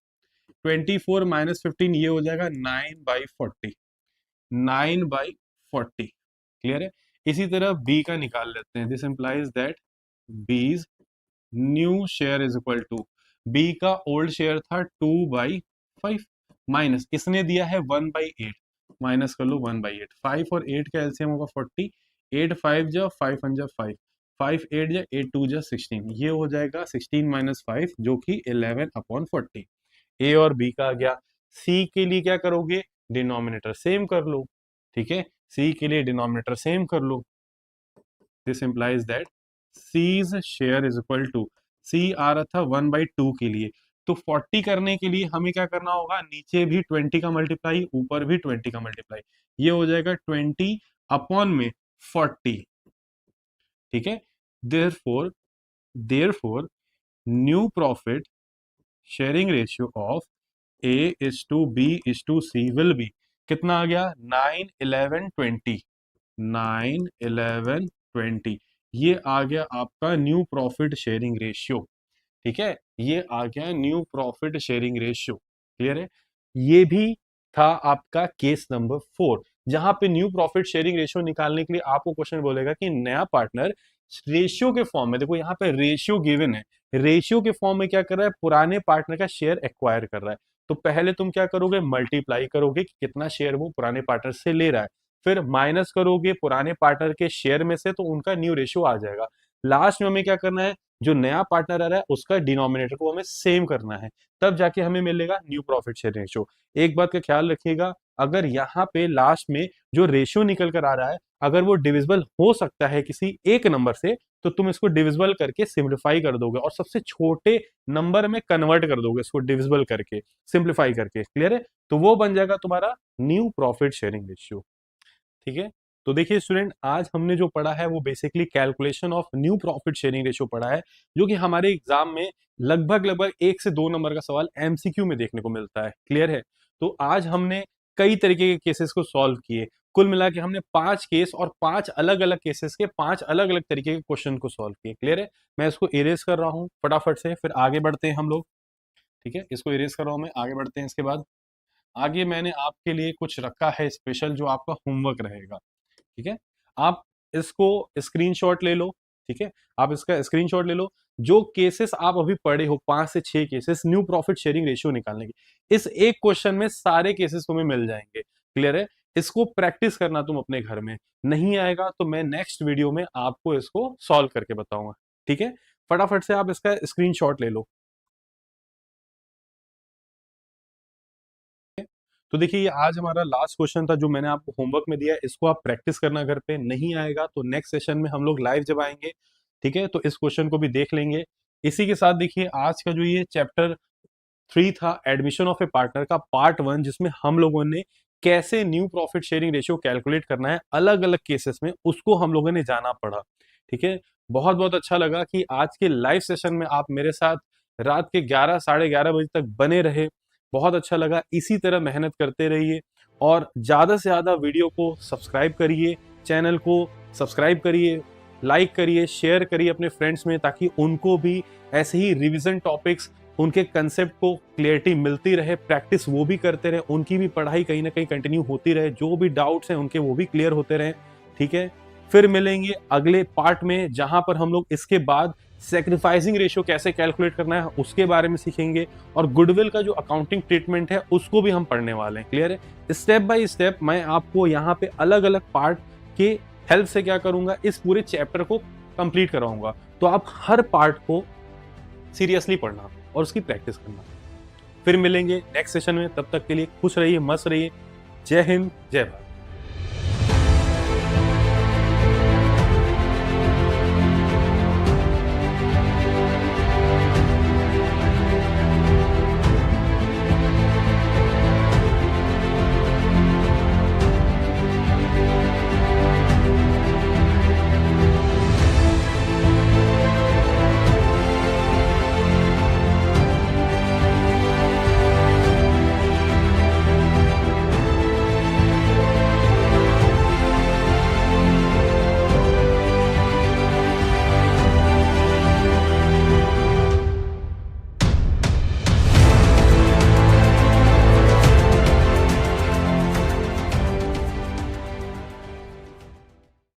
24 माइनस 15 ये हो जाएगा 9/40, 9/40, क्लियर है। इसी तरह बी का निकाल लेते हैं, this implies that B's new share is equal to, B का ओल्ड शेयर था 2/5, माइनस इसने दिया है 1/8, माइनस कर लो 1/8, 5 और 8 का एलसीएम होगा 40, 8 5 जा 5 1 जा 5, 5 8 जा 8 2 जा 16, ये हो जाएगा 16 माइनस 5 जो कि 11/40। ए और बी का आ गया। सी के लिए क्या करोगे, डिनोमिनेटर सेम कर लो, ठीक है, सी के लिए डिनोमिनेटर सेम कर लो। This implies that C's share is equal to, C आ रहा था 1/2 के लिए, तो 40 करने के लिए हमें क्या करना होगा, नीचे भी 20 का मल्टीप्लाई, ऊपर भी 20 का मल्टीप्लाई, ये हो जाएगा 20 अपॉन में 40, ठीक है। Therefore therefore new profit sharing ratio of A/B/C will be, कितना आ गया 9/11/20, 9/11/20, ये आ गया आपका न्यू प्रॉफिट शेयरिंग रेशियो। ठीक है, ये आ गया new profit sharing ratio. Clear है। ये भी था आपका केस नंबर 4, जहां पे न्यू प्रॉफिट शेयरिंग रेशियो निकालने के लिए आपको क्वेश्चन बोलेगा कि नया पार्टनर रेशियो के फॉर्म में, देखो यहाँ पे रेशियो गिवन है, रेशियो के फॉर्म में क्या कर रहा है, पुराने पार्टनर का शेयर एक्वायर कर रहा है। तो पहले तुम क्या करोगे, मल्टीप्लाई करोगे कि कितना शेयर वो पुराने पार्टनर से ले रहा है, फिर माइनस करोगे पुराने पार्टनर के शेयर में से, तो उनका न्यू रेशियो आ जाएगा। लास्ट में हमें क्या करना है, जो नया पार्टनर आ रहा है उसका डिनोमिनेटर को हमें सेम करना है, तब जाके हमें मिलेगा न्यू प्रॉफिट शेयर रेशियो। एक बात का ख्याल रखिएगा, अगर यहाँ पे लास्ट में जो रेशियो निकल कर आ रहा है, अगर वो डिविजिबल हो सकता है किसी एक नंबर से, तो तुम इसको डिविजिबल करके सिंप्लीफाई कर दोगे और सबसे छोटे नंबर में कन्वर्ट कर दोगे इसको, डिविजिबल करके सिंप्लीफाई करके। क्लियर है। तो वो बन जाएगा तुम्हारा न्यू प्रॉफिट शेयरिंग रेशियो। ठीक है। तो देखिए स्टूडेंट, आज हमने जो पढ़ा है वो basically calculation of new profit sharing ratio पढ़ा है, जो कि हमारे एग्जाम में लगभग लगभग 1 से 2 नंबर का सवाल एमसीक्यू में देखने को मिलता है। क्लियर है। तो आज हमने कई तरीके के केसेस को सॉल्व किए, कुल मिला के हमने 5 केस और 5 अलग अलग केसेस के 5 अलग अलग तरीके के क्वेश्चन को सॉल्व किए। क्लियर है। मैं इसको इरेज कर रहा हूँ फटाफट से, फिर आगे बढ़ते हैं हम लोग। ठीक है, इसको इरेज कर रहा हूँ मैं, आगे बढ़ते हैं। इसके बाद आगे मैंने आपके लिए कुछ रखा है स्पेशल, जो आपका होमवर्क रहेगा। ठीक है, आप इसको स्क्रीनशॉट ले लो। ठीक है, आप इसका स्क्रीनशॉट ले लो। जो केसेस आप अभी पढ़े हो, 5 से 6 cases new profit sharing ratio निकालने के, इस एक क्वेश्चन में सारे केसेस तुम्हें मिल जाएंगे। क्लियर है। इसको प्रैक्टिस करना तुम अपने घर में, नहीं आएगा तो मैं नेक्स्ट वीडियो में आपको इसको सॉल्व करके बताऊंगा। ठीक है, फटाफट से आप इसका स्क्रीनशॉट ले लो। तो देखिए, ये आज हमारा लास्ट क्वेश्चन था जो मैंने आपको होमवर्क में दिया है, इसको आप प्रैक्टिस करना घर पे, नहीं आएगा तो नेक्स्ट सेशन में हम लोग लाइव जब आएंगे, ठीक है, तो इस क्वेश्चन को भी देख लेंगे। इसी के साथ देखिए, आज का जो ये चैप्टर 3 था, एडमिशन ऑफ ए पार्टनर का पार्ट 1, जिसमें हम लोगों ने कैसे new profit sharing ratio calculate करना है अलग अलग केसेस में, उसको हम लोगों ने जाना पड़ा। ठीक है, बहुत बहुत अच्छा लगा कि आज के लाइव सेशन में आप मेरे साथ रात के 11 साढ़े 11 बजे तक बने रहे। बहुत अच्छा लगा, इसी तरह मेहनत करते रहिए और ज्यादा से ज्यादा वीडियो को सब्सक्राइब करिए, चैनल को सब्सक्राइब करिए, लाइक करिए, शेयर करिए अपने फ्रेंड्स में, ताकि उनको भी ऐसे ही रिवीजन टॉपिक्स, उनके कंसेप्ट को क्लियरिटी मिलती रहे, प्रैक्टिस वो भी करते रहे, उनकी भी पढ़ाई कहीं ना कहीं कंटिन्यू होती रहे, जो भी डाउट्स हैं उनके वो भी क्लियर होते रहे। ठीक है, फिर मिलेंगे अगले पार्ट में, जहां पर हम लोग इसके बाद सेक्रीफाइसिंग रेशियो कैसे कैलकुलेट करना है उसके बारे में सीखेंगे, और गुडविल का जो अकाउंटिंग ट्रीटमेंट है उसको भी हम पढ़ने वाले हैं। क्लियर है। स्टेप बाय स्टेप मैं आपको यहाँ पे अलग अलग पार्ट के हेल्प से क्या करूंगा, इस पूरे चैप्टर को कंप्लीट कराऊंगा। तो आप हर पार्ट को सीरियसली पढ़ना और उसकी प्रैक्टिस करना। फिर मिलेंगे नेक्स्ट सेशन में, तब तक के लिए खुश रहिए, मस्त रहिए। जय हिंद, जय भारत।